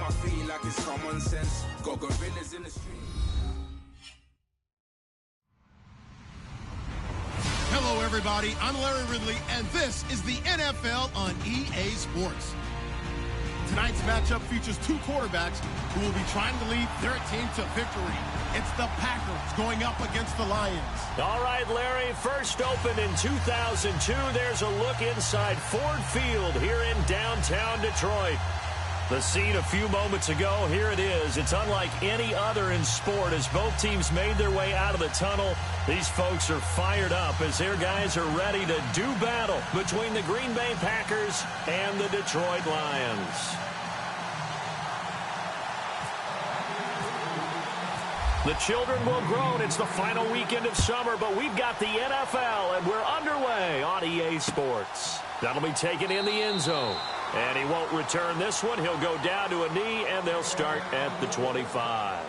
I feel like it's common sense. Got gorillas in the street. Hello, everybody. I'm Larry Ridley, and this is the NFL on EA Sports. Tonight's matchup features two quarterbacks who will be trying to lead their team to victory. It's the Packers going up against the Lions. All right, Larry, first opened in 2002. There's a look inside Ford Field here in downtown Detroit. The scene a few moments ago, here it is. It's unlike any other in sport as both teams made their way out of the tunnel. These folks are fired up as their guys are ready to do battle between the Green Bay Packers and the Detroit Lions. The children will groan. It's the final weekend of summer, but we've got the NFL, and we're underway on EA Sports. That'll be taken in the end zone. And he won't return this one. He'll go down to a knee, and they'll start at the 25.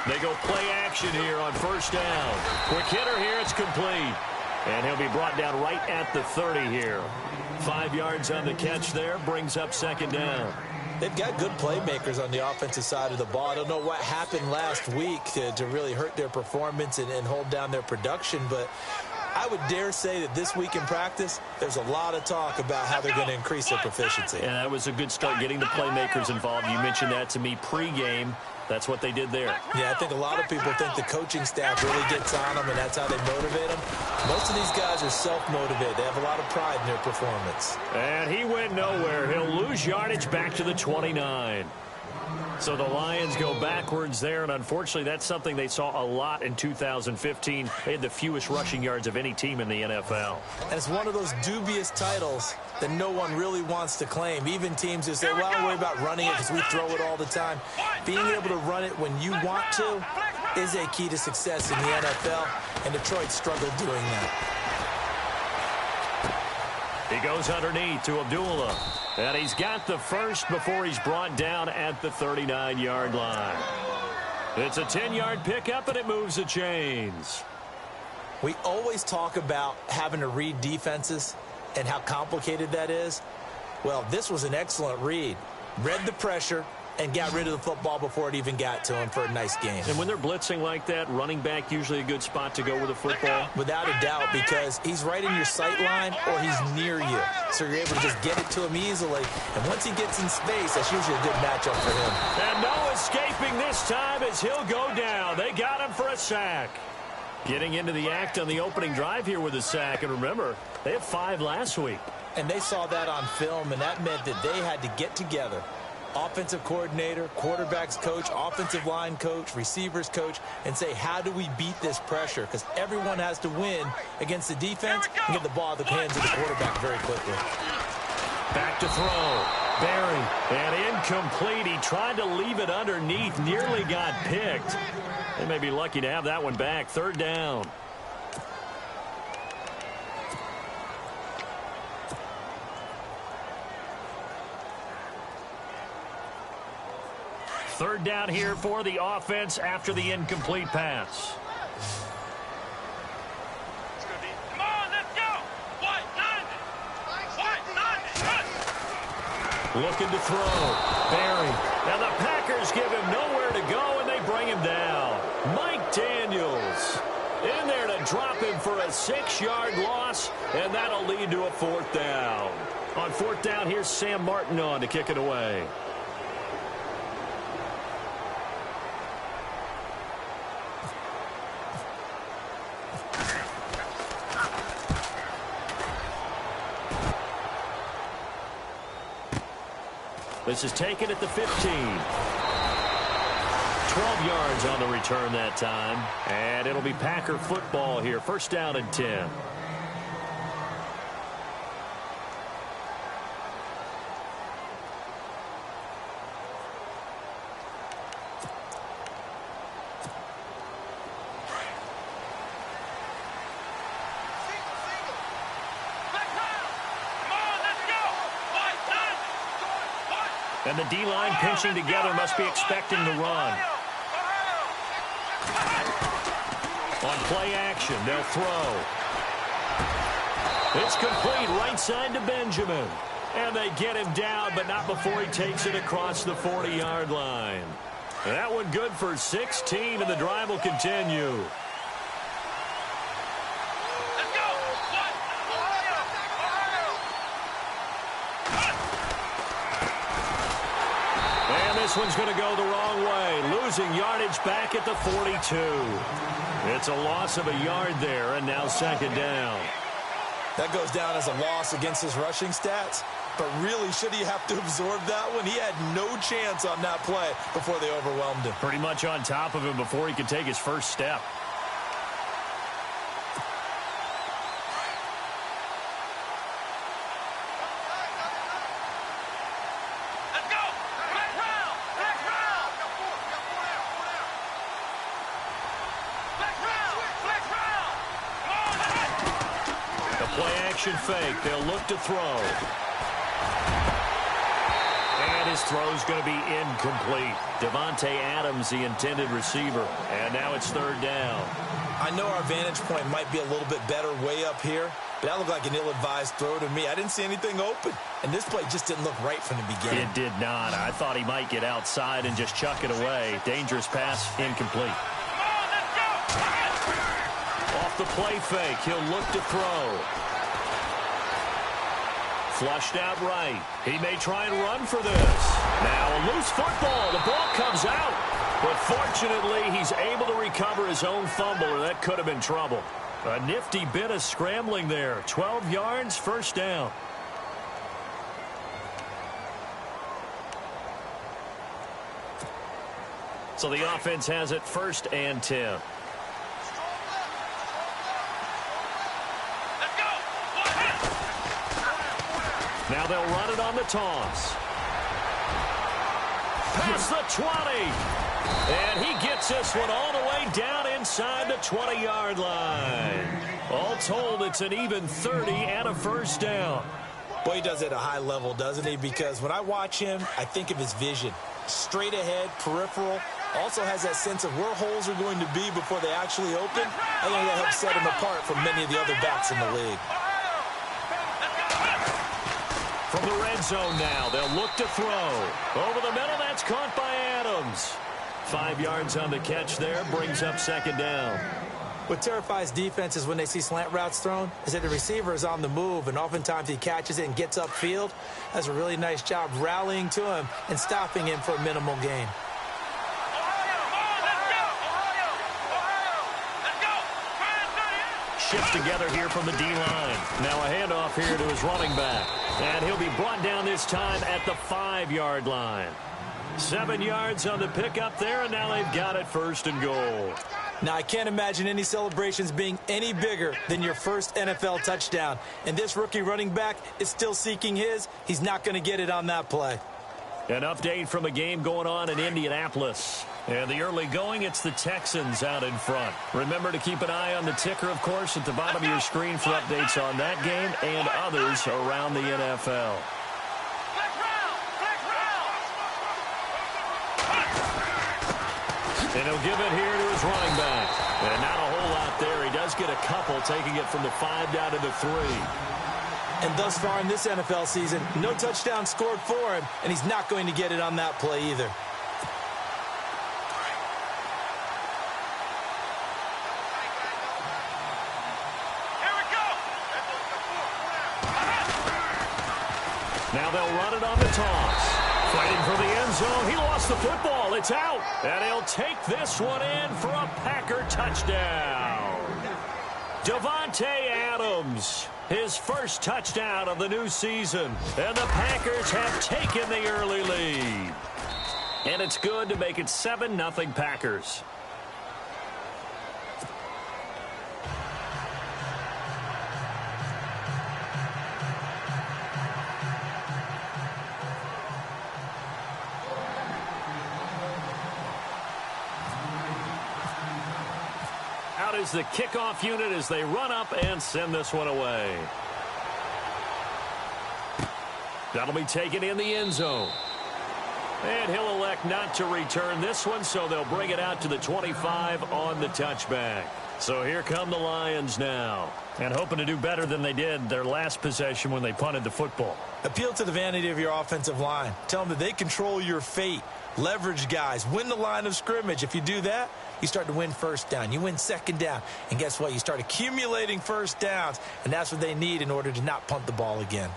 They go play action here on first down. Quick hitter here, it's complete. And he'll be brought down right at the 30 here. 5 yards on the catch there, brings up second down. They've got good playmakers on the offensive side of the ball. I don't know what happened last week to really hurt their performance and hold down their production, but I would dare say that this week in practice, there's a lot of talk about how they're going to increase their proficiency. And that was a good start getting the playmakers involved. You mentioned that to me pregame. That's what they did there. Yeah, I think a lot of people think the coaching staff really gets on them, and that's how they motivate them. Most of these guys are self-motivated. They have a lot of pride in their performance. And he went nowhere. He'll lose yardage back to the 29. So the Lions go backwards there, and unfortunately that's something they saw a lot in 2015. They had the fewest rushing yards of any team in the NFL. And it's one of those dubious titles that no one really wants to claim. Even teams who say, well, I don't worry about running it because we throw it all the time. Being able to run it when you want to is a key to success in the NFL, and Detroit struggled doing that. He goes underneath to Abdullah. And he's got the first before he's brought down at the 39-yard line. It's a 10-yard pickup, and it moves the chains. We always talk about having to read defenses and how complicated that is. Well, this was an excellent read. Read the pressure and got rid of the football before it even got to him for a nice game. And when they're blitzing like that, running back usually a good spot to go with the football? Without a doubt, because he's right in your sight line or he's near you. So you're able to just get it to him easily. And once he gets in space, that's usually a good matchup for him. And no escaping this time as he'll go down. They got him for a sack. Getting into the act on the opening drive here with a sack. And remember, they had 5 last week. And they saw that on film, and that meant that they had to get together. Offensive coordinator, quarterbacks coach, offensive line coach, receivers coach, and say, how do we beat this pressure? Because everyone has to win against the defense and get the ball in the hands of the quarterback very quickly. Back to throw. Barry. And incomplete. He tried to leave it underneath. Nearly got picked. They may be lucky to have that one back. Third down. Third down here for the offense after the incomplete pass. Come on, let's go. White, 90. Looking to throw. Barry. Now the Packers give him nowhere to go, and they bring him down. Mike Daniels in there to drop him for a 6-yard loss, and that'll lead to a 4th down. On 4th down, here's Sam Martin on to kick it away. This is taken at the 15. 12 yards on the return that time. And it'll be Packer football here. First down and 10. And the D-line pinching together must be expecting the run. On play action, they'll throw. It's complete right side to Benjamin. And they get him down, but not before he takes it across the 40-yard line. That one good for 16, and the drive will continue. Let's go. And this one's going to go the wrong way, losing yardage back at the 42. It's a loss of a yard there, and now second down. That goes down as a loss against his rushing stats. But really, should he have to absorb that one? He had no chance on that play before they overwhelmed him. Pretty much on top of him before he could take his first step. Let's go. Black round. Black round. Black round. Black round. Come on. The play action fake. They'll look to throw. And his throw's going to be incomplete. Davante Adams, the intended receiver. And now it's third down. I know our vantage point might be a little bit better way up here, but that looked like an ill-advised throw to me. I didn't see anything open, and this play just didn't look right from the beginning. It did not. I thought he might get outside and just chuck it away. Dangerous pass, incomplete. Come on, let's go. Off the play fake, he'll look to throw. Flushed out right. He may try and run for this. Now a loose football. The ball comes out. But fortunately, he's able to recover his own fumble, or that could have been trouble. A nifty bit of scrambling there. 12 yards, first down. So the offense has it first and 10. Now they'll run it on the toss. Past the 20. And he gets this one all the way down inside the 20-yard line. All told, it's an even 30 and a first down. Boy, he does it at a high level, doesn't he? Because when I watch him, I think of his vision. Straight ahead, peripheral. Also has that sense of where holes are going to be before they actually open. I think that helps set him apart from many of the other backs in the league. From the red zone now, they'll look to throw. Over the middle, that's caught by Adams. 5 yards on the catch there, brings up second down. What terrifies defenses when they see slant routes thrown is that the receiver is on the move, and oftentimes he catches it and gets upfield. Does a really nice job rallying to him and stopping him for a minimal gain. Shift together here from the D-line. Now a handoff here to his running back. And he'll be brought down this time at the 5-yard line. 7 yards on the pickup there, and now they've got it first and goal. Now, I can't imagine any celebrations being any bigger than your first NFL touchdown. And this rookie running back is still seeking his. He's not going to get it on that play. An update from a game going on in Indianapolis. And the early going, it's the Texans out in front. Remember to keep an eye on the ticker, of course, at the bottom of your screen for updates on that game and others around the NFL. And he'll give it here to his running back. And not a whole lot there. He does get a couple, taking it from the 5 down to the 3. And thus far in this NFL season, no touchdown scored for him, and he's not going to get it on that play either. Now they'll run it on the toss. Fighting for the end zone. He lost the football. It's out. And he'll take this one in for a Packer touchdown. Davante Adams, his first touchdown of the new season. And the Packers have taken the early lead. And it's good to make it 7-0 Packers. Out is the kickoff unit as they run up and send this one away. That'll be taken in the end zone. And he'll elect not to return this one, so they'll bring it out to the 25 on the touchback. So here come the Lions now, and hoping to do better than they did their last possession when they punted the football. Appeal to the vanity of your offensive line. Tell them that they control your fate. Leverage guys. Win the line of scrimmage. If you do that, you start to win first down. You win second down. And guess what? You start accumulating first downs, and that's what they need in order to not punt the ball again.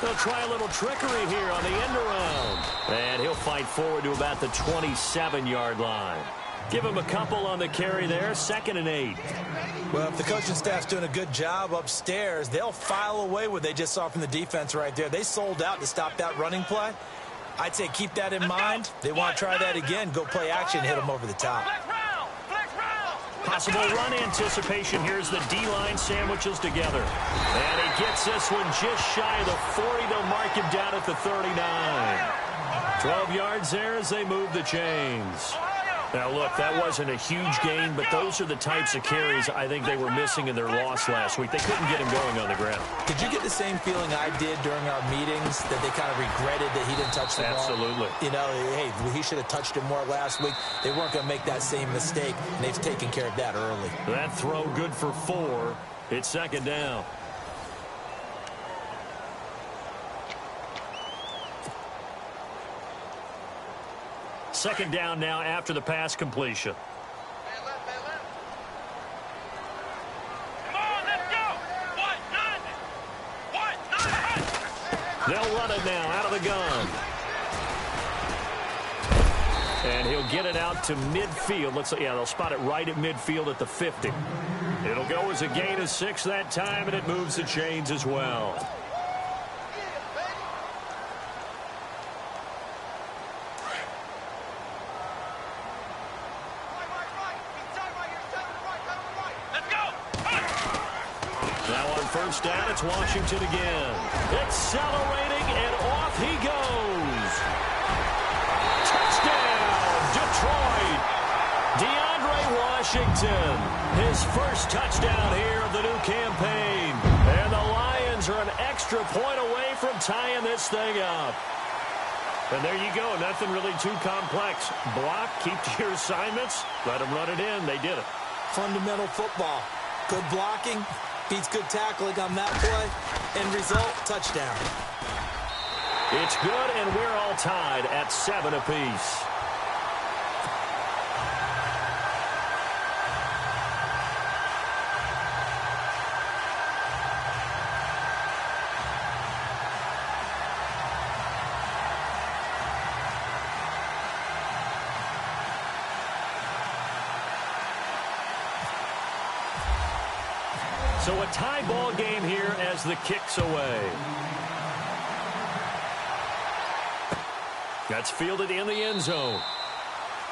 They'll try a little trickery here on the end around. And he'll fight forward to about the 27-yard line. Give him a couple on the carry there, 2nd and 8. Well, if the coaching staff's doing a good job upstairs, they'll file away what they just saw from the defense right there. They sold out to stop that running play. I'd say keep that in mind. They want to try that again. Go play action, hit them over the top. Possible run anticipation. Here's the D-line sandwiches together. And he gets this one just shy of the 40. They'll mark him down at the 39. 12 yards there as they move the chains. Now, look, that wasn't a huge gain, but those are the types of carries I think they were missing in their loss last week. They couldn't get him going on the ground. Did you get the same feeling I did during our meetings, that they kind of regretted that he didn't touch the ball? Absolutely. You know, hey, he should have touched it more last week. They weren't going to make that same mistake, and they've taken care of that early. That throw good for 4. It's 2nd down. Second down now after the pass completion. Come on, let's go. They'll run it now out of the gun. And he'll get it out to midfield. They'll spot it right at midfield at the 50. It'll go as a gain of 6 that time, and it moves the chains as well. First down, it's Washington again. Accelerating, and off he goes. Touchdown, Detroit. DeAndre Washington, his first touchdown here of the new campaign. And the Lions are an extra point away from tying this thing up. And there you go, nothing really too complex. Block, keep to your assignments, let them run it in. They did it. Fundamental football. Good blocking. Beats good tackling on that play. End result, touchdown. It's good, and we're all tied at 7 apiece. So a tie ball game here as the kick's away. That's fielded in the end zone.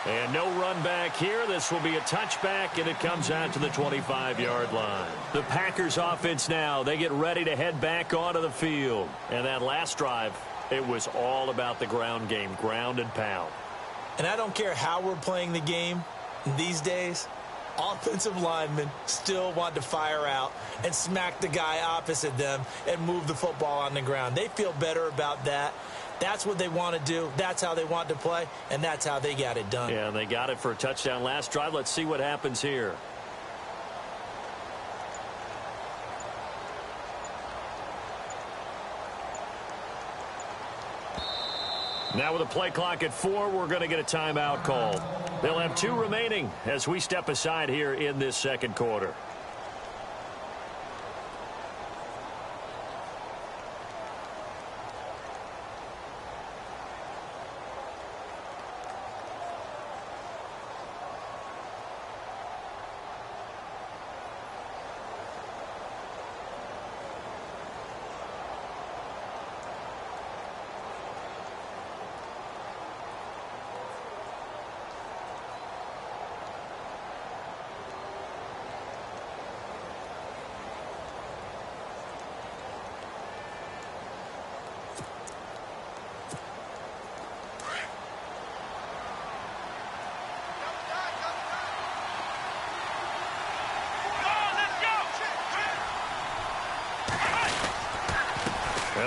And no run back here. This will be a touchback, and it comes out to the 25-yard line. The Packers offense now, they get ready to head back onto the field. And that last drive, it was all about the ground game, ground and pound. And I don't care how we're playing the game these days, offensive linemen still want to fire out and smack the guy opposite them and move the football on the ground. They feel better about that. That's what they want to do. That's how they want to play, and that's how they got it done. Yeah, and they got it for a touchdown last drive. Let's see what happens here. Now with a play clock at 4, we're going to get a timeout called. They'll have 2 remaining as we step aside here in this second quarter.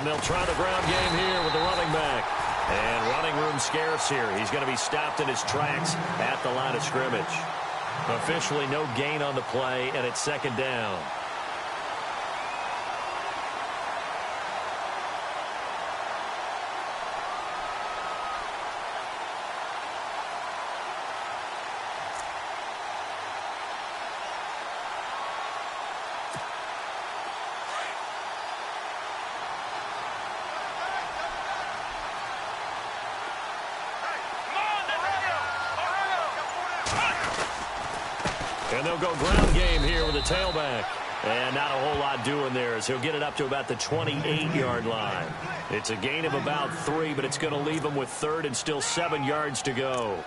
And they'll try the ground game here with the running back. And running room scarce here. He's going to be stopped in his tracks at the line of scrimmage. Officially no gain on the play, and it's second down. And they'll go ground game here with a tailback. And not a whole lot doing there as he'll get it up to about the 28-yard line. It's a gain of about 3, but it's going to leave him with third and still 7 yards to go.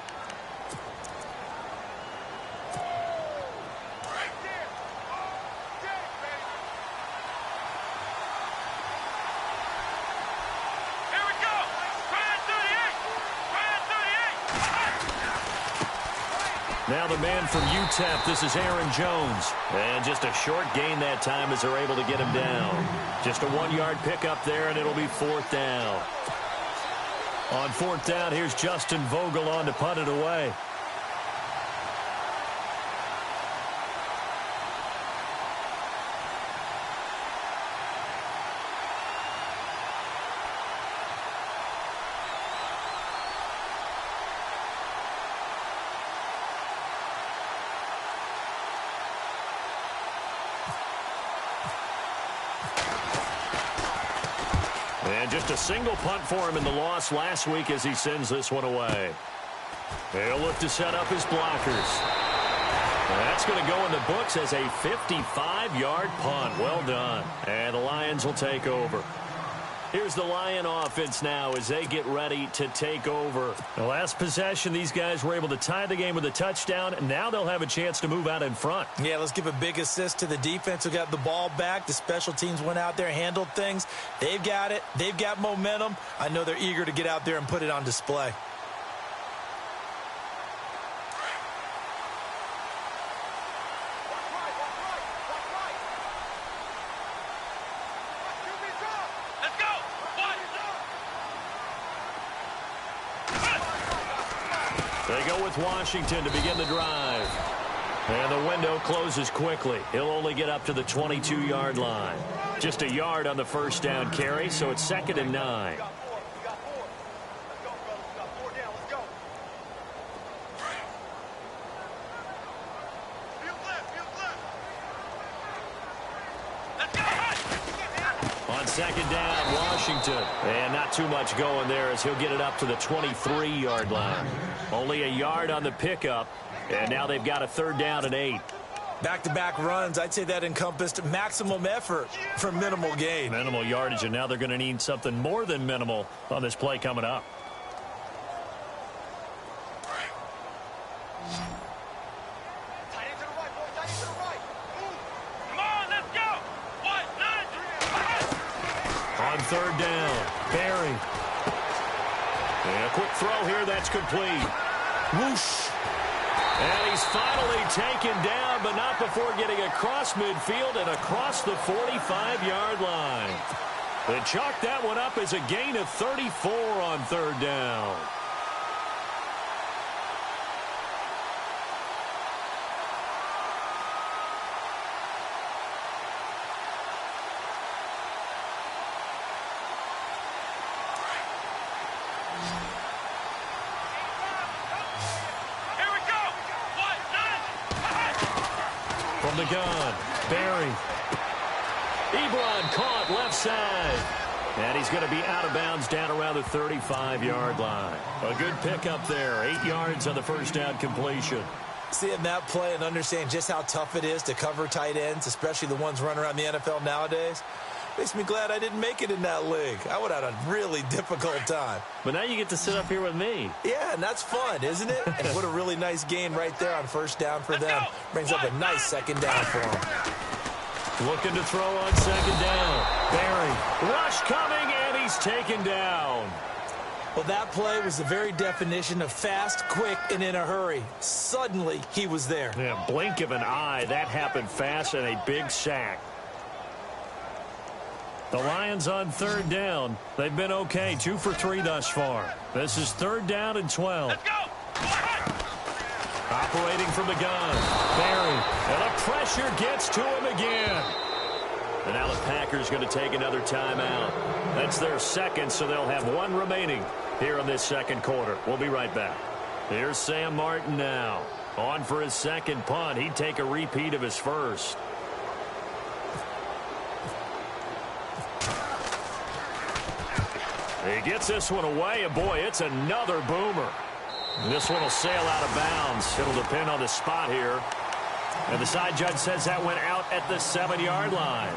Now the man from UTEP, this is Aaron Jones. And just a short gain that time as they're able to get him down. Just a 1-yard pickup there, and it'll be fourth down. On fourth down, here's Justin Vogel on to punt it away. And just a single punt for him in the loss last week as he sends this one away. He'll look to set up his blockers. That's going to go in the books as a 55-yard punt. Well done. And the Lions will take over. Here's the Lion offense now as they get ready to take over. The last possession, these guys were able to tie the game with a touchdown, and now they'll have a chance to move out in front. Yeah, let's give a big assist to the defense who got the ball back. The special teams went out there, handled things. They've got it. They've got momentum. I know they're eager to get out there and put it on display. They go with Washington to begin the drive. And the window closes quickly. He'll only get up to the 22-yard line. Just a yard on the first down carry, so it's 2nd and 9. On second down, Washington. And not too much going there as he'll get it up to the 23-yard line. Only a yard on the pickup, and now they've got a 3rd down and 8. Back-to-back runs, I'd say that encompassed maximum effort for minimal gain. Minimal yardage, and now they're going to need something more than minimal on this play coming up. On 3rd down, Barry. And a quick throw here, that's complete. Whoosh. And he's finally taken down, but not before getting across midfield and across the 45-yard line. They chalked that one up as a gain of 34 on 3rd down. From the gun, Barry. Ebron caught left side. And he's going to be out of bounds down around the 35-yard line. A good pickup there. 8 yards on the first down completion. Seeing that play and understand just how tough it is to cover tight ends, especially the ones running around the NFL nowadays, makes me glad I didn't make it in that league. I would have had a really difficult time. But now you get to sit up here with me. Yeah, and that's fun, isn't it? And what a really nice gain right there on first down for them. Brings up a nice second down for them. Looking to throw on second down. Barry. Rush coming, and he's taken down. Well, that play was the very definition of fast, quick, and in a hurry. Suddenly, he was there. Yeah, blink of an eye. That happened fast and a big sack. The Lions on third down. They've been okay, 2 for 3 thus far. This is 3rd down and 12. Let's go. Operating from the gun. Barry. And the pressure gets to him again. And now the Packers going to take another timeout. That's their second, so they'll have 1 remaining here in this second quarter. We'll be right back. Here's Sam Martin now. On for his second punt. He'd take a repeat of his first. He gets this one away, and boy, it's another boomer. This one will sail out of bounds. It'll depend on the spot here. And the side judge says that went out at the 7-yard line.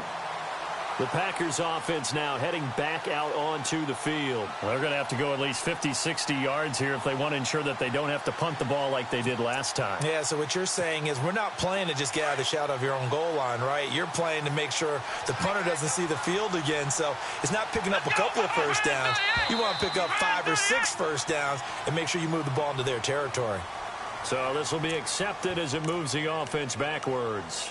The Packers offense now heading back out onto the field. Well, they're going to have to go at least 50, 60 yards here if they want to ensure that they don't have to punt the ball like they did last time. Yeah, so what you're saying is we're not playing to just get out of the shadow of your own goal line, right? You're playing to make sure the punter doesn't see the field again. So it's not picking up a couple of first downs. You want to pick up 5 or 6 first downs and make sure you move the ball into their territory. So this will be accepted as it moves the offense backwards.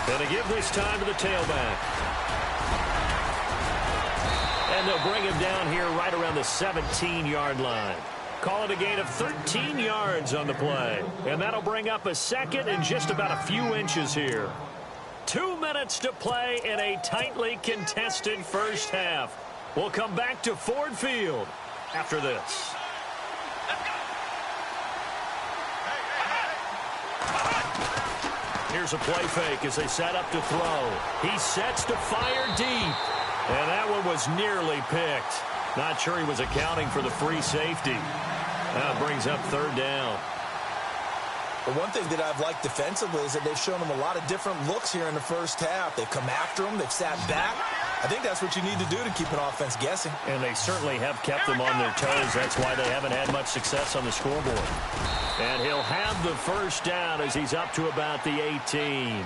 Going to give this time to the tailback. And they'll bring him down here right around the 17-yard line. Call it a gain of 13 yards on the play. And that'll bring up a second and just about a few inches here. 2 minutes to play in a tightly contested first half. We'll come back to Ford Field after this. Here's a play fake as they set up to throw. He sets to fire deep. And that one was nearly picked. Not sure he was accounting for the free safety. That brings up 3rd down. But one thing that I've liked defensively is that they've shown them a lot of different looks here in the first half. They've come after them. They've sat back. I think that's what you need to do to keep an offense guessing. And they certainly have kept them on their toes. That's why they haven't had much success on the scoreboard. And he'll have the first down as he's up to about the 18.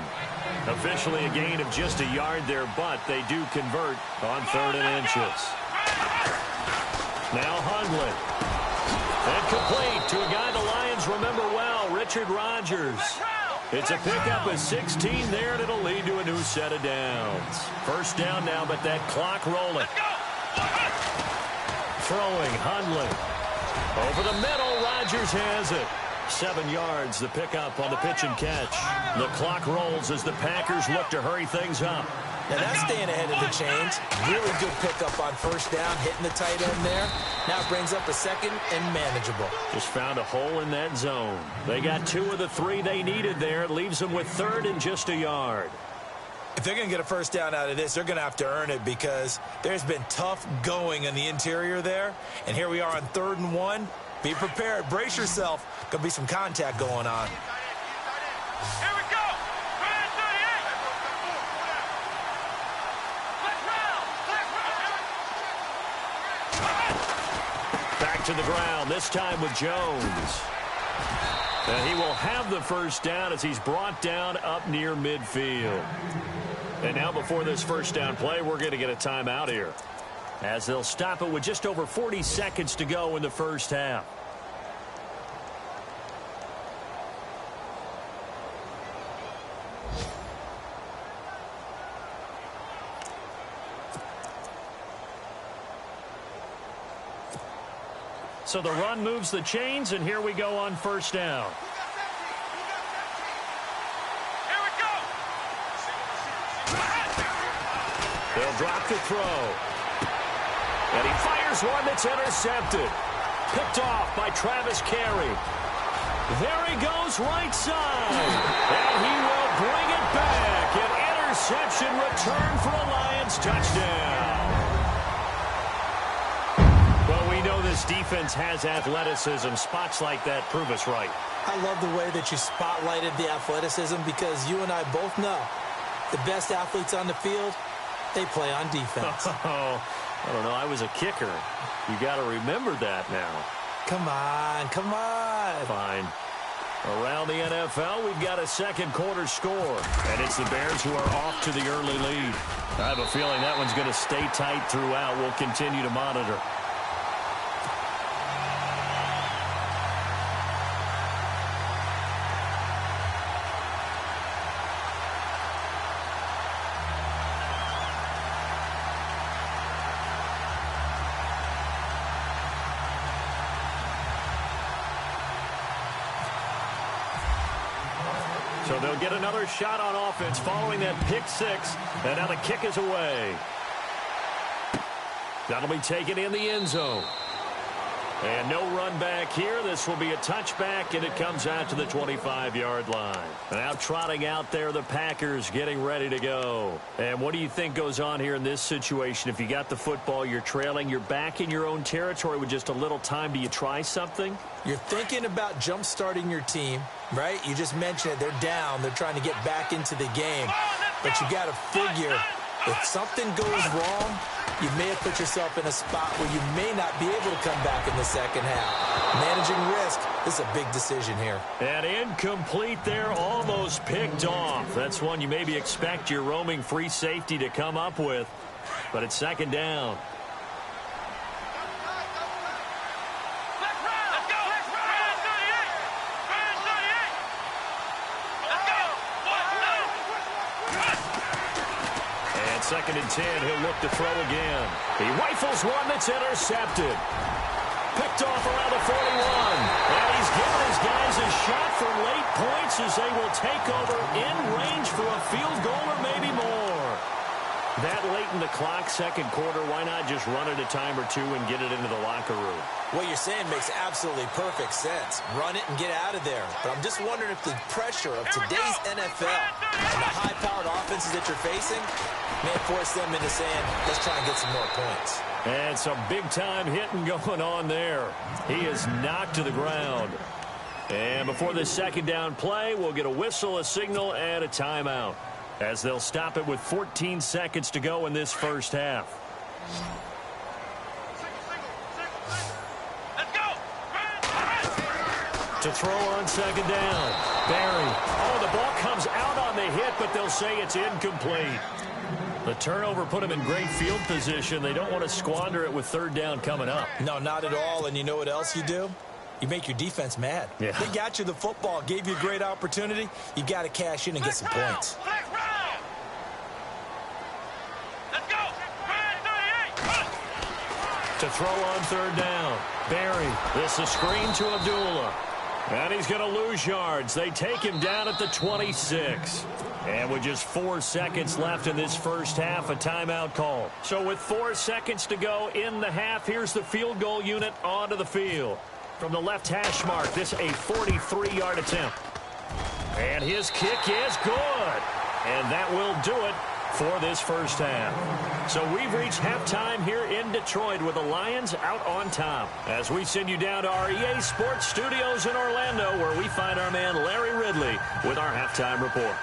Officially a gain of just a yard there, but they do convert on 3rd and inches. Now Hundley. And complete to a guy the Lions remember well, Richard Rodgers. It's a pickup of 16 there, and it'll lead to a new set of downs. First down now, but that clock rolling. Throwing, Hundley. Over the middle, Rodgers has it. 7 yards, the pickup on the pitch and catch. The clock rolls as the Packers look to hurry things up. Now that's staying ahead of the chains. Really good pickup on first down, hitting the tight end there. Now it brings up a second and manageable. Just found a hole in that zone. They got 2 of the 3 they needed there. It leaves them with 3rd and just a yard. If they're going to get a first down out of this, they're going to have to earn it because there's been tough going in the interior there. And here we are on 3rd and 1. Be prepared. Brace yourself. Going to be some contact going on. Here we go. Back to the ground, this time with Jones. And he will have the first down as he's brought down up near midfield. And now before this first down play, we're going to get a timeout here, as they'll stop it with just over 40 seconds to go in the first half. So the run moves the chains, and here we go on first down. Here we go. They'll drop the throw. And he fires one that's intercepted. Picked off by Travis Carey. There he goes right side. And he will bring it back. An interception return for a Lions touchdown. Well, we know this defense has athleticism. Spots like that prove us right. I love the way that you spotlighted the athleticism because you and I both know the best athletes on the field, they play on defense. Oh, I don't know. I was a kicker. You got to remember that now. Come on, come on. Fine. Around the NFL, we've got a second quarter score, and it's the Bears who are off to the early lead. I have a feeling that one's going to stay tight throughout. We'll continue to monitor. So they'll get another shot on offense following that pick six. And now the kick is away. That'll be taken in the end zone. And no run back here. This will be a touchback, and it comes out to the 25-yard line. Now trotting out there, the Packers getting ready to go. And what do you think goes on here in this situation? If you got the football, you're trailing, you're back in your own territory with just a little time. Do you try something? You're thinking about jump-starting your team, right? You just mentioned it. They're down. They're trying to get back into the game. But you got to figure, if something goes wrong, you may have put yourself in a spot where you may not be able to come back in the second half. Managing risk, this is a big decision here. And incomplete there, almost picked off. That's one you maybe expect your roaming free safety to come up with. But it's second down. Second and 10, he'll look to throw again. He rifles one that's intercepted. Picked off around the 41. And he's giving his guys a shot for late points as they will take over in range for a field goal or maybe more. That late in the clock, second quarter, why not just run it a time or two and get it into the locker room? What you're saying makes absolutely perfect sense. Run it and get out of there. But I'm just wondering if the pressure of today's NFL and the high-powered offenses that you're facing may force them into saying, let's try and get some more points. And some big-time hitting going on there. He is knocked to the ground. And before this second down play, we'll get a whistle, a signal, and a timeout, as they'll stop it with 14 seconds to go in this first half. Let's go! To throw on second down, Barry. Oh, the ball comes out on the hit, but they'll say it's incomplete. The turnover put them in great field position. They don't want to squander it with third down coming up. No, not at all. And you know what else you do? You make your defense mad. Yeah. They got you the football, gave you a great opportunity. You got to cash in and get some points. Let's go! To throw on third down, Barry. This is screen to Abdullah. And he's going to lose yards. They take him down at the 26. And with just 4 seconds left in this first half, a timeout call. So with 4 seconds to go in the half, here's the field goal unit onto the field. From the left hash mark, this a 43-yard attempt. And his kick is good. And that will do it for this first half. So we've reached halftime here in Detroit with the Lions out on top. As we send you down to our EA Sports Studios in Orlando, where we find our man Larry Ridley with our halftime report.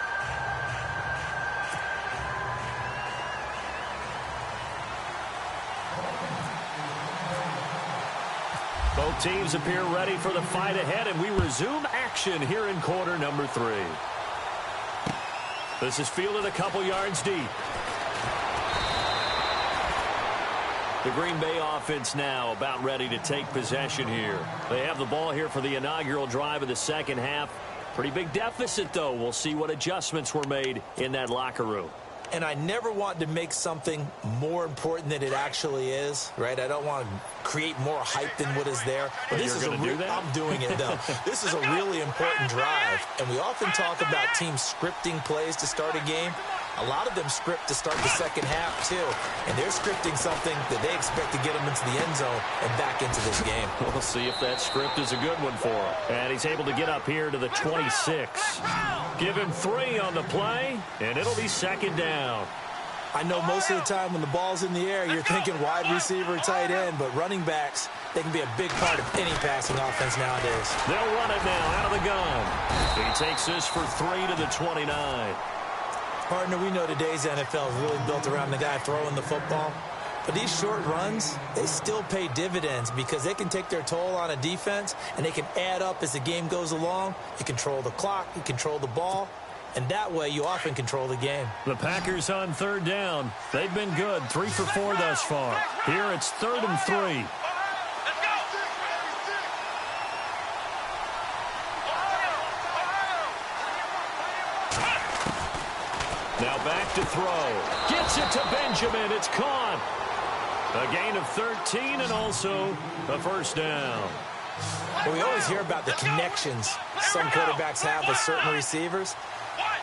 Both teams appear ready for the fight ahead, and we resume action here in quarter number 3. This is fielded a couple yards deep. The Green Bay offense now about ready to take possession here. They have the ball here for the inaugural drive of the second half. Pretty big deficit, though. We'll see what adjustments were made in that locker room. And I never want to make something more important than it actually is, right? I don't want to create more hype than what is there. But this is a I'm doing it, though. This is a really important drive. And we often talk about teams scripting plays to start a game. A lot of them script to start the second half, too. And they're scripting something that they expect to get them into the end zone and back into this game. We'll see if that script is a good one for him. And he's able to get up here to the 26. Give him 3 on the play, and it'll be second down. I know most of the time when the ball's in the air, you're thinking wide receiver, tight end, but running backs, they can be a big part of any passing offense nowadays. They'll run it now out of the gun. He takes this for 3 to the 29. Partner, we know today's NFL is really built around the guy throwing the football. But these short runs, they still pay dividends because they can take their toll on a defense, and they can add up as the game goes along. You control the clock, you control the ball, and that way you often control the game. The Packers on third down. They've been good, 3 for 4 thus far. Here it's 3rd and 3. Now back to throw. Gets it to Benjamin. It's caught. A gain of 13 and also a first down. Well, we always hear about the connections some quarterbacks have with certain receivers.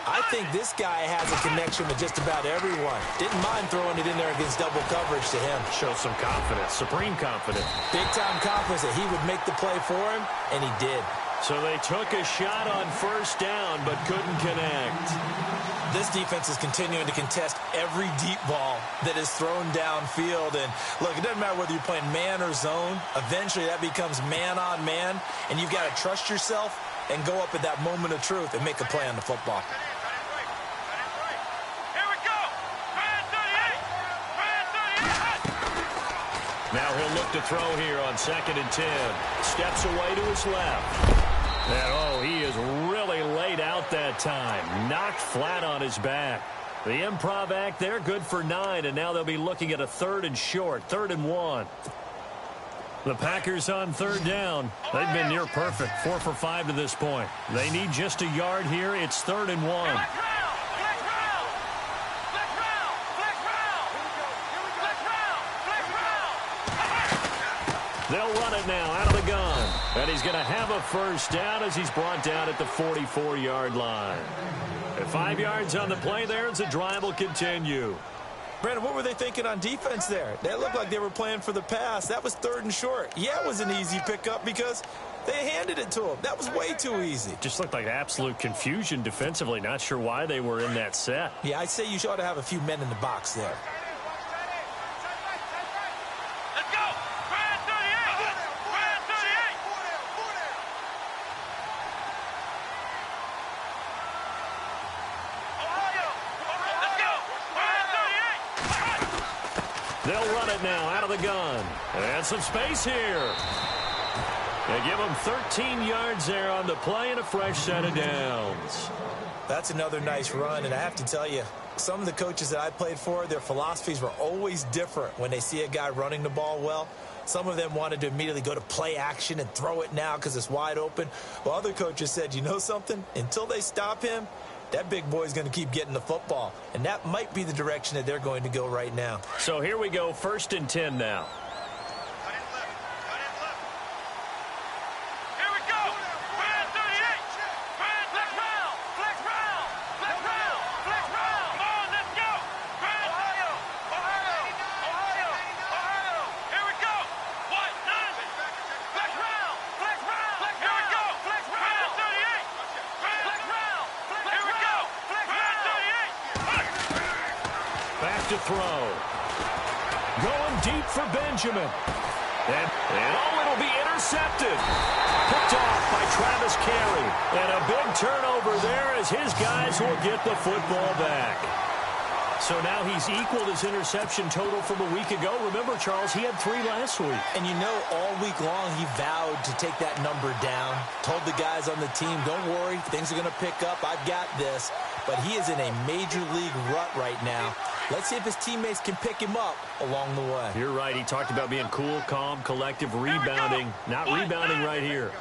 I think this guy has a connection with just about everyone. Didn't mind throwing it in there against double coverage to him. Shows some confidence, supreme confidence. Big-time confidence that he would make the play for him, and he did. So they took a shot on first down but couldn't connect. This defense is continuing to contest every deep ball that is thrown downfield. And, look, it doesn't matter whether you're playing man or zone. Eventually that becomes man-on-man, and you've got to trust yourself and go up at that moment of truth and make a play on the football. Here we go. Now he'll look to throw here on 2nd and 10. Steps away to his left. And, he is really laid out that time. Knocked flat on his back. The improv act there, good for 9, and now they'll be looking at a 3rd and short, 3rd and 1. The Packers on third down. They've been near perfect, 4 for 5 to this point. They need just a yard here. It's 3rd and 1. They'll run it now out of the gun. And he's going to have a first down as he's brought down at the 44-yard line. At 5 yards on the play there, as the drive will continue. Brandon, what were they thinking on defense there? They looked like they were playing for the pass. That was 3rd and short. Yeah, it was an easy pickup because they handed it to him. That was way too easy. Just looked like absolute confusion defensively. Not sure why they were in that set. Yeah, I'd say you ought to have a few men in the box there. They'll run it now out of the gun. And some space here. They give them 13 yards there on the play and a fresh set of downs. That's another nice run, and I have to tell you, some of the coaches that I played for, their philosophies were always different when they see a guy running the ball well. Some of them wanted to immediately go to play action and throw it now because it's wide open. While other coaches said, you know something? Until they stop him, that big boy's going to keep getting the football. And that might be the direction that they're going to go right now. So here we go, 1st and 10 now. To throw. Going deep for Benjamin. And it'll be intercepted. Picked off by Travis Carey. And a big turnover there as his guys will get the football back. So now he's equaled his interception total from a week ago. Remember, Charles, he had 3 last week. And you know, all week long he vowed to take that number down. Told the guys on the team, don't worry, things are going to pick up. I've got this. But he is in a major league rut right now. Let's see if his teammates can pick him up along the way. You're right. He talked about being cool, calm, collective, rebounding. Not rebounding right here.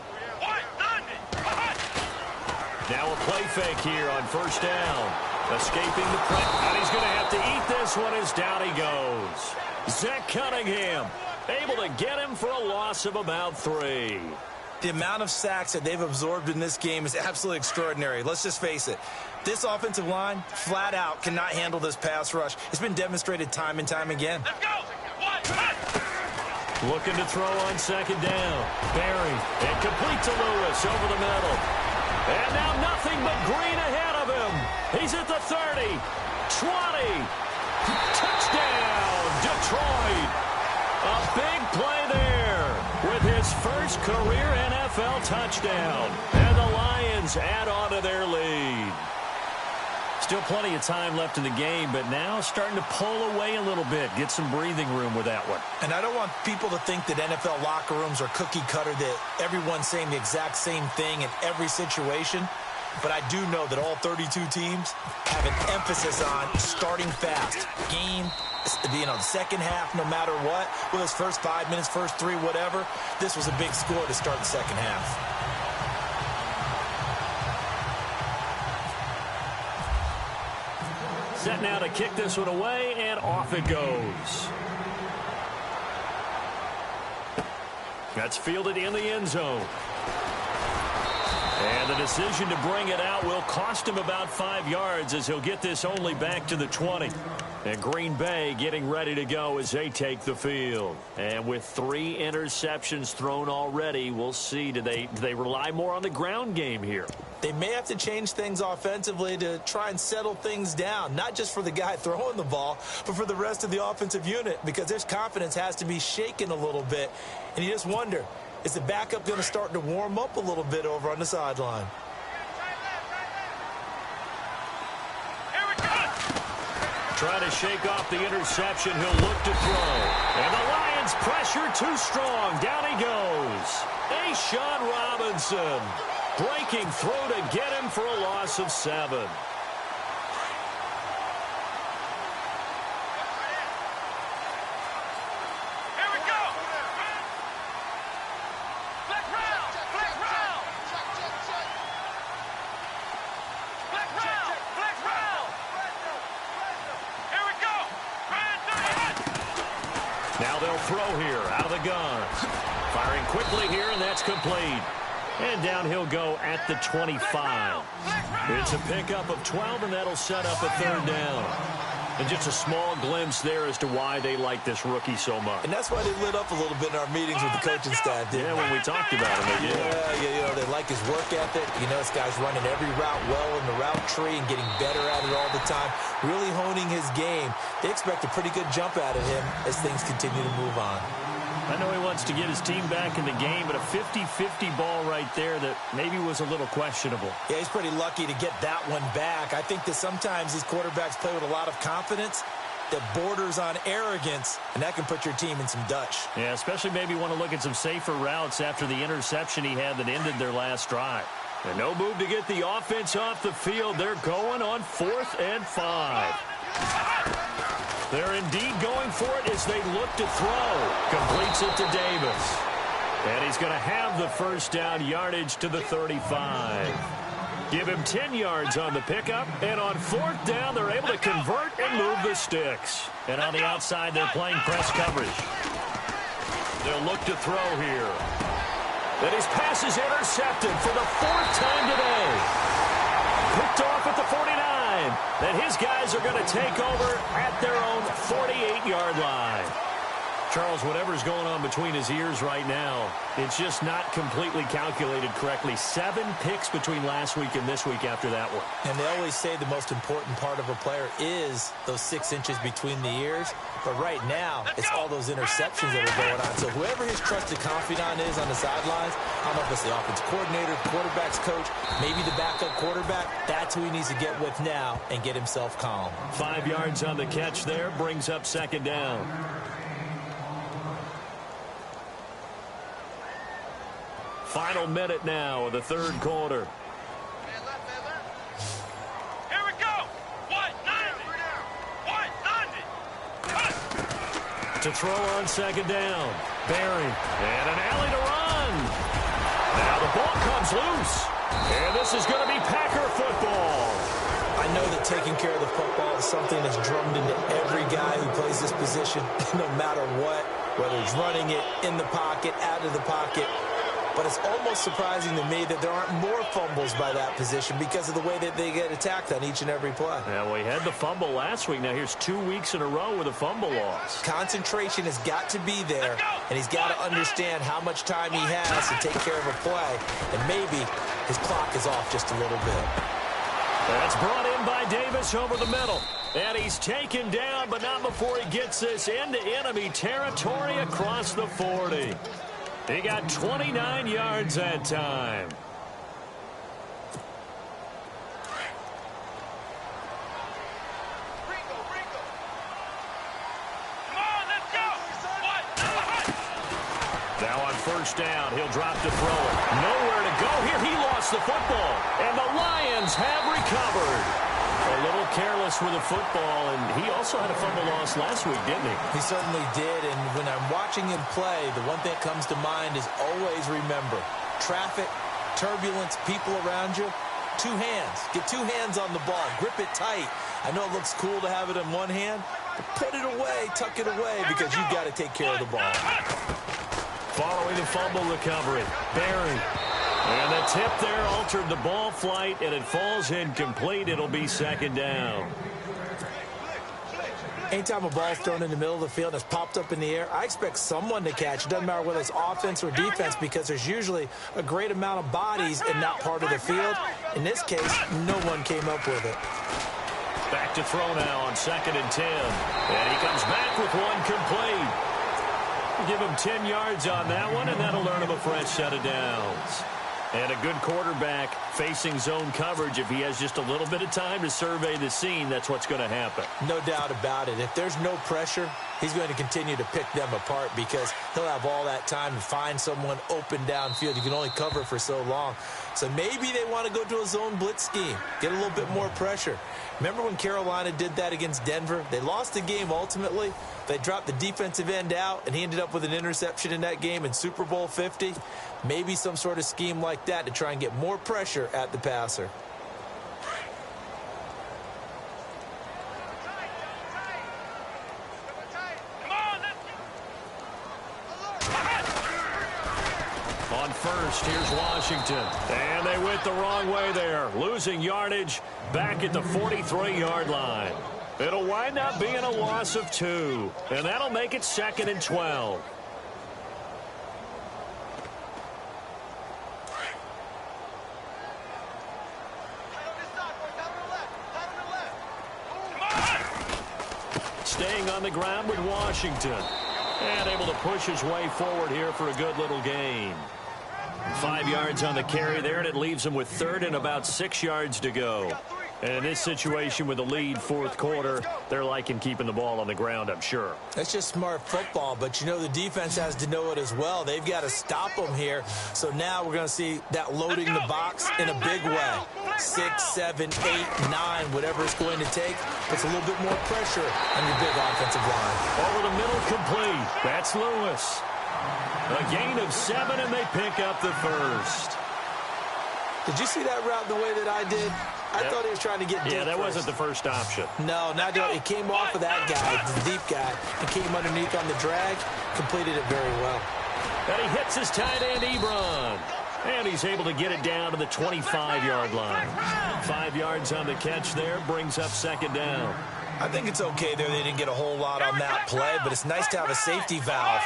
Now a play fake here on first down. Escaping the pressure. And he's going to have to eat this one as down he goes. Zach Cunningham able to get him for a loss of about 3. The amount of sacks that they've absorbed in this game is absolutely extraordinary. Let's just face it. This offensive line, flat out, cannot handle this pass rush. It's been demonstrated time and time again. Let's go. Looking to throw on 2nd down. Barry. And complete to Lewis over the middle. And now nothing but green ahead of him. He's at the 30. 20. Touchdown, Detroit. A big play there with his first career NFL touchdown. And the Lions add on to their lead. Still plenty of time left in the game, but now starting to pull away a little bit. Get some breathing room with that one. And I don't want people to think that NFL locker rooms are cookie cutter, that everyone's saying the exact same thing in every situation. But I do know that all 32 teams have an emphasis on starting fast. Game, the second half, no matter what, whether it's first 5 minutes, first 3, whatever, this was a big score to start the second half. Set now to kick this one away, and off it goes. That's fielded in the end zone. And the decision to bring it out will cost him about 5 yards, as he'll get this only back to the 20. And Green Bay getting ready to go as they take the field. And with 3 interceptions thrown already, we'll see. Do they rely more on the ground game here? They may have to change things offensively to try and settle things down, not just for the guy throwing the ball, but for the rest of the offensive unit, because their confidence has to be shaken a little bit. And you just wonder, is the backup going to start to warm up a little bit over on the sideline? Try to shake off the interception. He'll look to throw. And the Lions pressure too strong. Down he goes. A'Shawn Robinson breaking through to get him for a loss of 7. Now they'll throw here out of the gun. Firing quickly here, and that's complete. And down he'll go at the 25. It's a pickup of 12, and that'll set up a 3rd down. And just a small glimpse there as to why they like this rookie so much. And that's why they lit up a little bit in our meetings with the coaching staff. Yeah, when we talked about him, they did. Yeah, they like his work ethic. You know, this guy's running every route well in the route tree and getting better at it all the time, really honing his game. They expect a pretty good jump out of him as things continue to move on. I know he wants to get his team back in the game, but a 50-50 ball right there that maybe was a little questionable. Yeah, he's pretty lucky to get that one back. I think that sometimes these quarterbacks play with a lot of confidence that borders on arrogance, and that can put your team in some Dutch. Yeah, especially maybe want to look at some safer routes after the interception he had that ended their last drive. And no move to get the offense off the field. They're going on 4th and 5. They're indeed going for it as they look to throw. Completes it to Davis. And he's going to have the first down yardage to the 35. Give him 10 yards on the pickup. And on 4th down, they're able to convert and move the sticks. And on the outside, they're playing press coverage. They'll look to throw here. And his pass is intercepted for the 4th time today. Picked off at the 49. And his guys are going to take over at their own 48-yard line. Charles, whatever's going on between his ears right now, it's just not completely calculated correctly. 7 picks between last week and this week after that one. And they always say the most important part of a player is those 6 inches between the ears. But right now, it's all those interceptions that are going on. So whoever his trusted confidant is on the sidelines, I don't know if it's the offensive coordinator, the quarterback's coach, maybe the backup quarterback, that's who he needs to get with now and get himself calm. 5 yards on the catch there, brings up 2nd down. Final minute now of the 3rd quarter. Here we go. 190. 190. To throw on 2nd down. Barry. And an alley to run. Now the ball comes loose. And this is going to be Packer football. I know that taking care of the football is something that's drummed into every guy who plays this position, no matter what, whether he's running it, in the pocket, out of the pocket. But it's almost surprising to me that there aren't more fumbles by that position because of the way that they get attacked on each and every play. Yeah, well, he had the fumble last week. Now here's 2 weeks in a row with a fumble loss. Concentration has got to be there, and he's got to understand how much time he has to take care of a play. And maybe his clock is off just a little bit. That's brought in by Davis over the middle. And he's taken down, but not before he gets this into enemy territory across the 40. He got 29 yards that time. first down. He'll drop to throw it. Nowhere to go here. He lost the football. And the Lions have recovered. A little careless with the football, and he also had a fumble loss last week, didn't he? He certainly did, and when I'm watching him play, the one thing that comes to mind is always remember, traffic, turbulence, people around you, two hands. Get two hands on the ball. Grip it tight. I know it looks cool to have it in one hand, but put it away, tuck it away, because you've got to take care of the ball. Following the fumble recovery, Barry. And the tip there altered the ball flight, and it falls incomplete. It'll be second down. Anytime a ball's thrown in the middle of the field and it's popped up in the air, I expect someone to catch. It doesn't matter whether it's offense or defense, because there's usually a great amount of bodies in that part of the field. In this case, no one came up with it. Back to throw now on 2nd and 10. And he comes back with one complete. Give him 10 yards on that one, and that'll earn him a fresh set of downs. And a good quarterback facing zone coverage. If he has just a little bit of time to survey the scene, that's what's going to happen. No doubt about it. If there's no pressure, he's going to continue to pick them apart, because he'll have all that time to find someone open downfield. You can only cover for so long. So maybe they want to go to a zone blitz scheme, get a little bit more pressure. Remember when Carolina did that against Denver? They lost the game ultimately. They dropped the defensive end out, and he ended up with an interception in that game in Super Bowl 50. Maybe some sort of scheme like that to try and get more pressure at the passer. On first, here's Washington. And they went the wrong way there, losing yardage back at the 43-yard line. It'll wind up being a loss of 2, and that'll make it 2nd and 12. Staying on the ground with Washington. And able to push his way forward here for a good little gain. 5 yards on the carry there, and it leaves him with 3rd and about 6 yards to go. And in this situation with the lead, 4th quarter, they're liking keeping the ball on the ground, I'm sure. That's just smart football, but you know the defense has to know it as well. They've got to stop them here. So now we're going to see that loading the box in a big way. 6, 7, 8, 9, whatever it's going to take. Puts a little bit more pressure on your big offensive line. Over the middle, complete. That's Lewis. A gain of 7, and they pick up the first. Did you see that route the way that I did? I thought he was trying to get deep. Yeah, that first. wasn't the first option. No, not doing it. It came off of that guy, the deep guy, and came underneath on the drag, completed it very well. And he hits his tight end, Ebron. And he's able to get it down to the 25-yard line. 5 yards on the catch there, brings up 2nd down. I think it's okay there. They didn't get a whole lot on that play, but it's nice to have a safety valve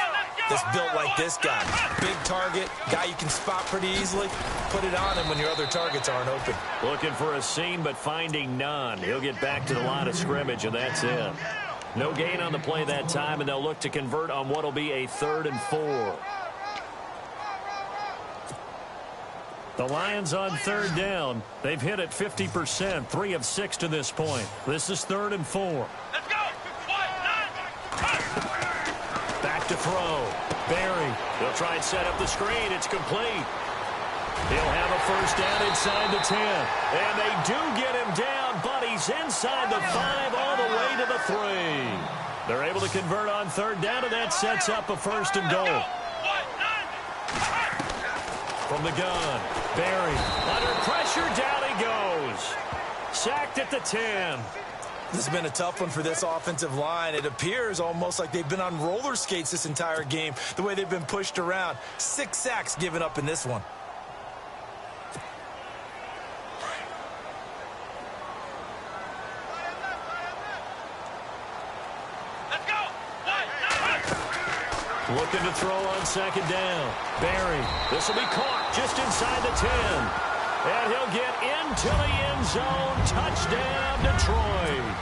that's built like this guy. Big target, guy you can spot pretty easily. Put it on him when your other targets aren't open. Looking for a seam, but finding none. He'll get back to the line of scrimmage, and that's it. No gain on the play that time, and they'll look to convert on what will be a 3rd and 4. The Lions on 3rd down. They've hit it 50%, 3 of 6 to this point. This is 3rd and 4. Let's go. 1, 9. Back to throw. Barry. He'll try and set up the screen. It's complete. He'll have a first down inside the 10. And they do get him down, but he's inside the 5 all the way to the 3. They're able to convert on 3rd down, and that sets up a 1st and goal. From the gun, Barry, under pressure, down he goes. Sacked at the 10. This has been a tough one for this offensive line. It appears almost like they've been on roller skates this entire game, the way they've been pushed around. 6 sacks given up in this one. Let's go. 1, 9. Looking to throw on 2nd down. Barry, this will be caught just inside the 10. And he'll get into the end zone. Touchdown, Detroit.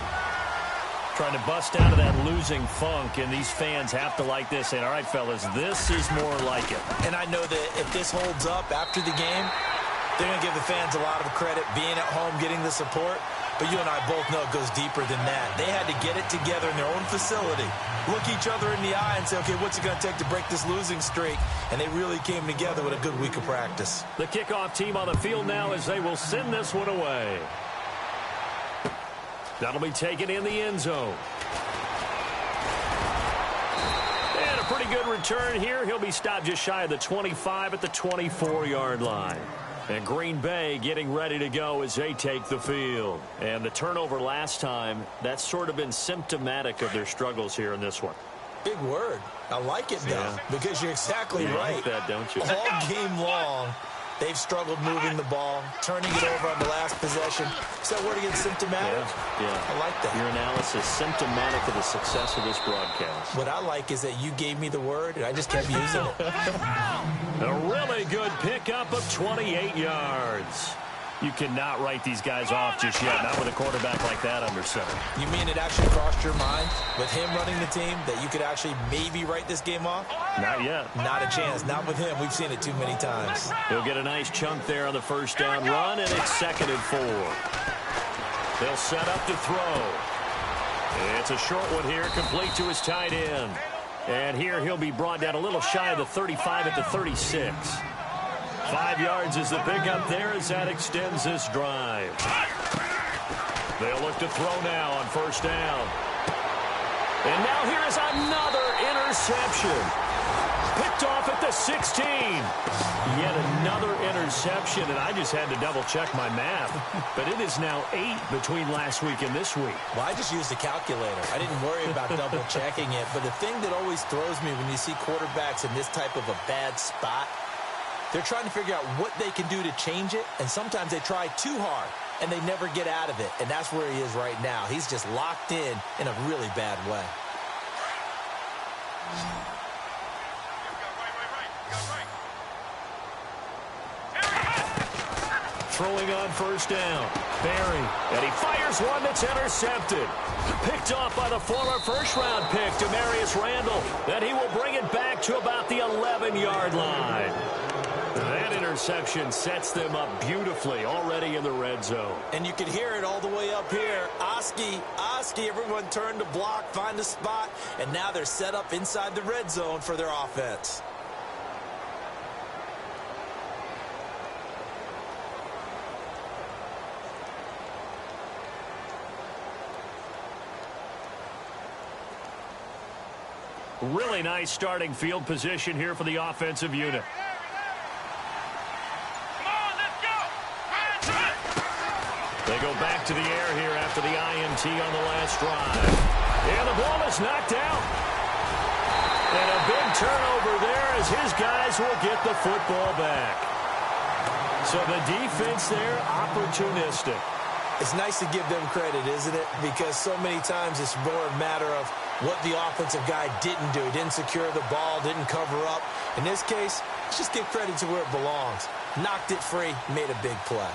Trying to bust out of that losing funk, and these fans have to like this. And all right, fellas, this is more like it. And I know that if this holds up after the game, they're going to give the fans a lot of credit being at home, getting the support. But you and I both know it goes deeper than that. They had to get it together in their own facility, look each other in the eye and say, okay, what's it going to take to break this losing streak? And they really came together with a good week of practice. The kickoff team on the field now as they will send this one away. That'll be taken in the end zone. And a pretty good return here. He'll be stopped just shy of the 25 at the 24-yard line. And Green Bay getting ready to go as they take the field. And the turnover last time, that's sort of been symptomatic of their struggles here in this one. Big word. I like it, though, because you're exactly right. You like that, don't you? All game long, they've struggled moving the ball, turning it over on the last possession. Is that word again, symptomatic? Yeah. I like that. Your analysis, symptomatic of the success of this broadcast. What I like is that you gave me the word, and I just kept using it. A really good pickup of 28 yards. You cannot write these guys off just yet, not with a quarterback like that under center. You mean it actually crossed your mind with him running the team that you could actually maybe write this game off? Not yet. Not a chance. Not with him. We've seen it too many times. He'll get a nice chunk there on the first down run, and it's 2nd and 4. They'll set up to throw. It's a short one here, complete to his tight end. And here he'll be brought down a little shy of the 35 at the 36. 5 yards is the pickup there as that extends this drive. They'll look to throw now on first down. And now here is another interception. Picked off at the 16. Yet another interception, and I just had to double-check my math. But it is now 8 between last week and this week. Well, I just used a calculator. I didn't worry about double-checking it. But the thing that always throws me when you see quarterbacks in this type of a bad spot, they're trying to figure out what they can do to change it, and sometimes they try too hard, and they never get out of it. And that's where he is right now. He's just locked in a really bad way. Throwing on first down. Barry. And he fires one that's intercepted. Picked off by the former first-round pick, Demarius Randall. Then he will bring it back to about the 11-yard line. That interception sets them up beautifully already in the red zone. And you can hear it all the way up here. Oski, everyone turned to block, find a spot, and now they're set up inside the red zone for their offense. Really nice starting field position here for the offensive unit. They go back to the air here after the INT on the last drive. And the ball is knocked out. And a big turnover there as his guys will get the football back. So the defense there, opportunistic. It's nice to give them credit, isn't it? Because so many times it's more a matter of what the offensive guy didn't do. He didn't secure the ball, didn't cover up. In this case, let's just give credit to where it belongs. Knocked it free, made a big play.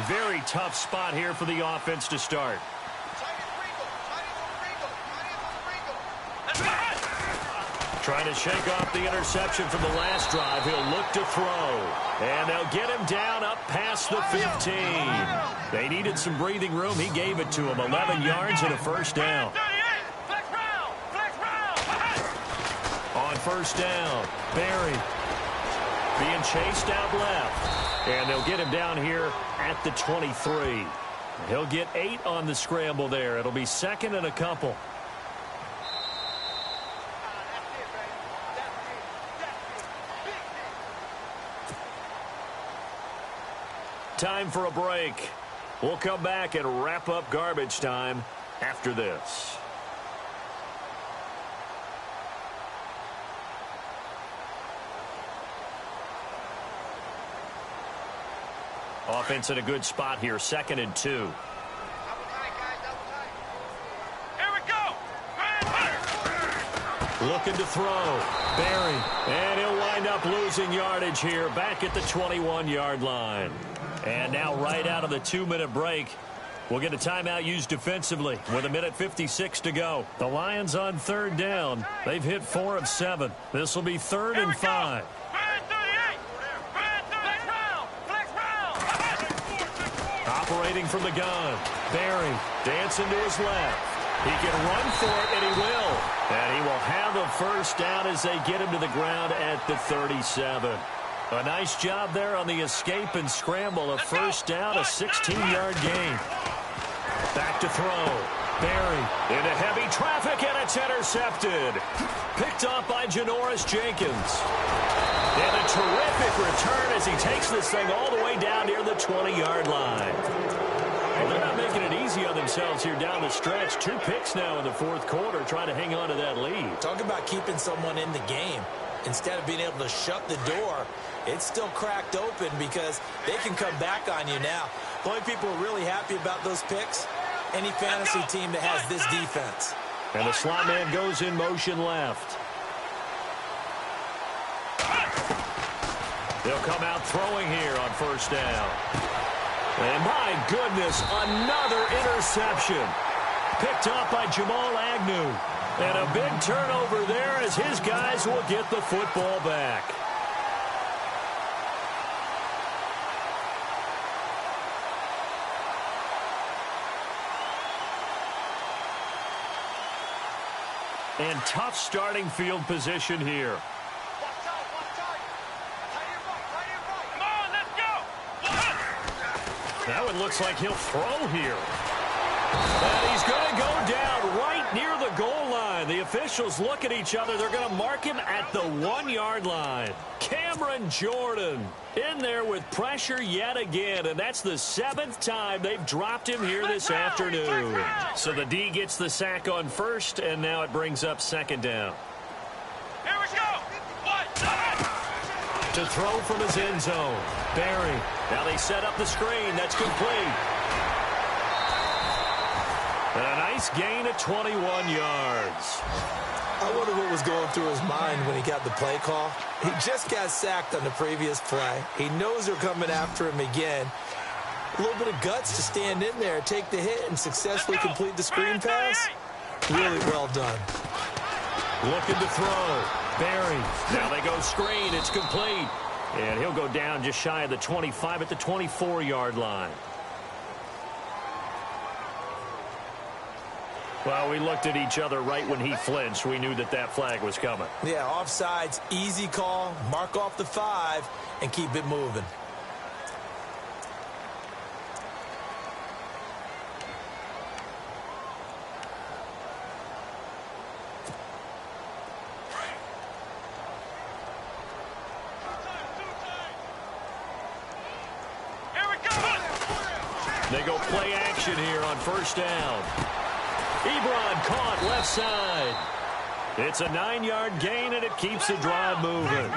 Very tough spot here for the offense to start. Trying to shake off the interception from the last drive. He'll look to throw. And they'll get him down up past the 15. They needed some breathing room. He gave it to him. 11 yards and a first down. On first down, Barry being chased out left. And they'll get him down here at the 23. He'll get 8 on the scramble there. It'll be 2nd and a couple. Time for a break. We'll come back and wrap up garbage time after this. Offense in a good spot here, 2nd and 2. Here we go. Looking to throw. Barry. And he'll wind up losing yardage here back at the 21-yard line. And now right out of the 2-minute break, we'll get a timeout used defensively with 1:56 to go. The Lions on 3rd down. They've hit 4 of 7. This will be 3rd and 5. Operating from the gun. Barry dancing to his left. He can run for it, and he will. And he will have a first down as they get him to the ground at the 37. A nice job there on the escape and scramble. A first down, a 16-yard gain. Back to throw. Barry into heavy traffic, and it's intercepted. Picked off by Janoris Jenkins. And a terrific return as he takes this thing all the way down near the 20-yard line. Well, they're not making it easy on themselves here down the stretch. 2 picks now in the fourth quarter, trying to hang on to that lead. Talk about keeping someone in the game. Instead of being able to shut the door, it's still cracked open because they can come back on you now. The only people who are really happy about those picks, any fantasy team that has this defense. And the slot man goes in motion left. They'll come out throwing here on first down. And my goodness, another interception. Picked off by Jamal Agnew. And a big turnover there as his guys will get the football back. And tough starting field position here. That one looks like he'll throw here. And he's going to go down right near the goal line. The officials look at each other. They're going to mark him at the 1-yard line. Cameron Jordan in there with pressure yet again. And that's the 7th time they've dropped him here this afternoon. So the D gets the sack on first, and now it brings up second down. Here we go. To throw from his end zone. Barry. Now they set up the screen. That's complete. And a nice gain of 21 yards. I wonder what was going through his mind when he got the play call. He just got sacked on the previous play. He knows they're coming after him again. A little bit of guts to stand in there, take the hit, and successfully complete the screen pass. Really well done. Looking to throw. Barry. Now they go screen. It's complete. And he'll go down just shy of the 25 at the 24-yard line. Well, we looked at each other right when he flinched. We knew that that flag was coming. Yeah, offsides, easy call. Mark off the 5 and keep it moving. They go play action here on first down. Ebron caught left side. It's a 9-yard gain, and it keeps the drive moving.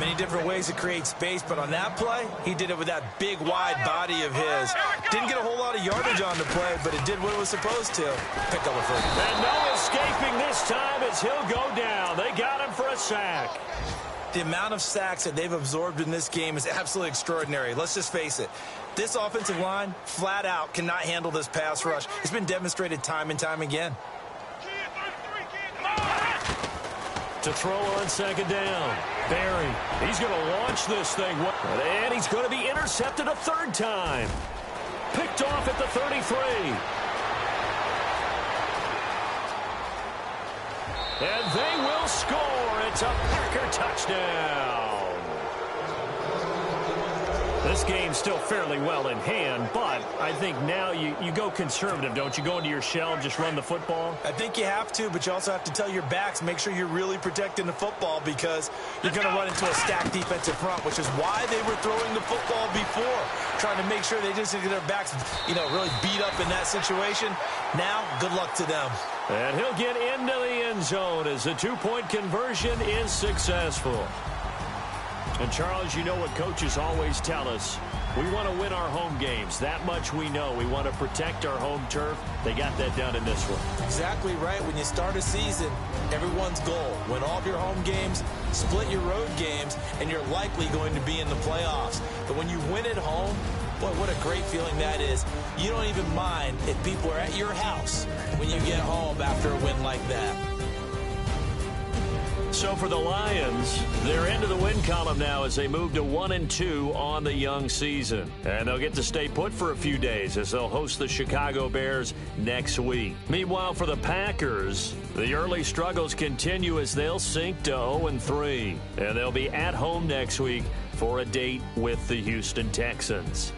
Many different ways to create space, but on that play, he did it with that big, wide body of his. Didn't get a whole lot of yardage on the play, but it did what it was supposed to. Pick up a first. And no escaping this time as he'll go down. They got him for a sack. The amount of sacks that they've absorbed in this game is absolutely extraordinary. Let's just face it. This offensive line, flat out, cannot handle this pass rush. It's been demonstrated time and time again. To throw on second down. Barry, he's going to launch this thing. And he's going to be intercepted a third time. Picked off at the 33. And they will score. It's a Packer touchdown. This game's still fairly well in hand, but I think now you go conservative, don't you? Go into your shell and just run the football? I think you have to, but you also have to tell your backs, make sure you're really protecting the football because you're going to run into a stacked defensive front, which is why they were throwing the football before, trying to make sure they just get their backs, really beat up in that situation. Now, good luck to them. And he'll get into the end zone as the two-point conversion is successful. And, Charles, you know what coaches always tell us. We want to win our home games. That much we know. We want to protect our home turf. They got that done in this one. Exactly right. When you start a season, everyone's goal. Win all of your home games, split your road games, and you're likely going to be in the playoffs. But when you win at home, boy, what a great feeling that is. You don't even mind if people are at your house when you get home after a win like that. So for the Lions, they're into the win column now as they move to 1-2 on the young season. And they'll get to stay put for a few days as they'll host the Chicago Bears next week. Meanwhile, for the Packers, the early struggles continue as they'll sink to 0-3. And they'll be at home next week for a date with the Houston Texans.